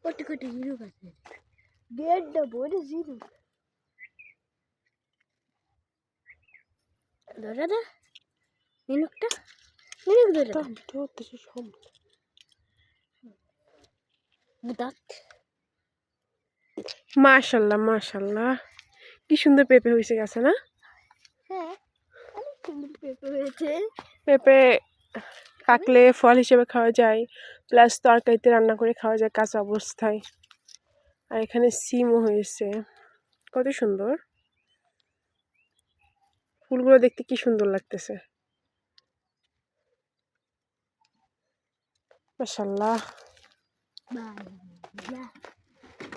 কত কত ঝিনুক আছে, দেড়টা বড় ঝিনুক। ধরে দে ঝিনুকটা, ঝিনুক ধরে মাশাল্লাহ মাশাল্লাহ, কি সুন্দর পেঁপে হয়েছে গাছে না? হ্যাঁ, অনেক সুন্দর পেঁপে হয়েছে। পেঁপে পাকলে ফল হিসেবে খাওয়া যায়, প্লাস তরকারিতে রান্না করে খাওয়া যায় কাঁচা অবস্থায়। আর এখানে সিমও হয়েছে, কত সুন্দর ফুলগুলো দেখতে, কি সুন্দর লাগতেছে মাশাল্লাহ।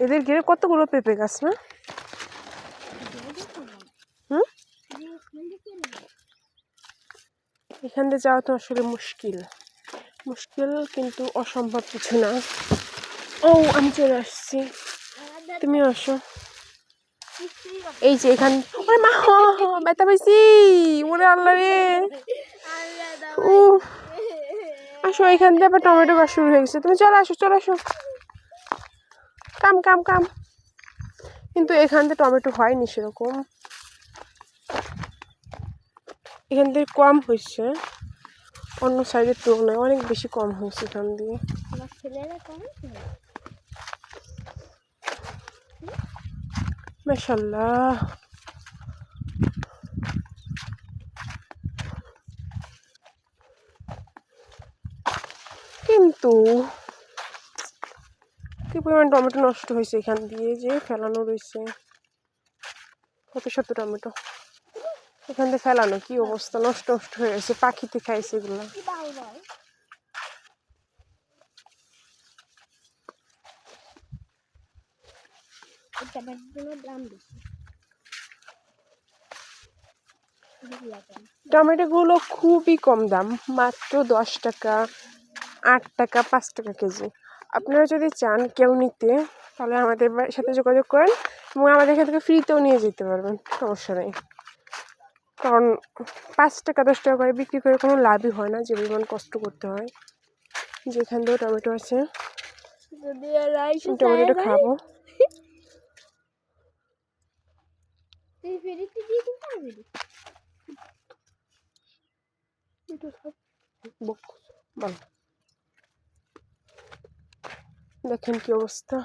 এদের ঘিরে কতগুলো পেঁপে গাছ না? হুম, এখান দিয়ে যাওয়া তো আসলে মুশকিল, কিন্তু অসম্ভব কিছু না। ও আমি চলে আসছি, তুমি আসো। এই যে এখান, ওরে মা ব্যথা পাইছি, ওরে আল্লাহ রে। আসো, এখান দিয়ে আবার টমেটো গাছ শুরু হয়ে গেছে, তুমি চলে আসো চলে আসো, কাম কাম কাম। কিন্তু এখান দিয়ে টমেটো হয়নি সেরকম, এখান দিয়ে কম হয়েছে, অন্য সাইডের তুলনায় অনেক বেশি কম হয়েছে এখান দিয়ে। মাশাআল্লাহ, কিন্তু কি পরিমাণ টমেটো নষ্ট হয়েছে এখান দিয়ে, যে ফেলানো রয়েছে কত শত টমেটো এখান দিয়ে ফেলানো, কি অবস্থা, নষ্ট নষ্ট হয়ে গেছে, পাখিতে খাইছে এগুলো। টমেটো গুলো খুবই কম দাম, মাত্র 10 টাকা, 8 টাকা, 5 টাকা কেজি। আপনারা যদি চান কেউ নিতে, তাহলে আমাদের সাথে যোগাযোগ করেন এবং আমাদের এখান থেকে ফ্রিতেও নিয়ে যেতে পারবেন, সমস্যা নেই। কারণ 5 টাকা 10 টাকা করে বিক্রি করে কোনো লাভই হয় না, যে পরিমাণ কষ্ট করতে হয়। যেখান থেকে টমেটো আছে, টমেটোটা খাবো। দেখেন কি অবস্থা,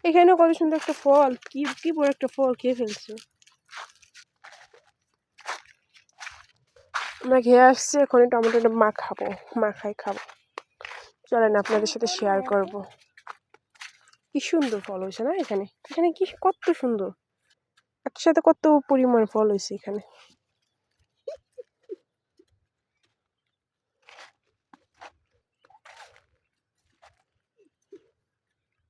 এখানে কত সুন্দর একটা ফল, কি কি বড় একটা ফল খেয়ে ফেলছে। আমরা খেয়ে আসছি, এখন টমেটোটা মাখাই খাবো। চলেন আপনাদের সাথে শেয়ার করব। কি সুন্দর ফল হয়েছে না এখানে, এখানে কি কত সুন্দর, একসাথে কত পরিমাণ ফল হয়েছে এখানে।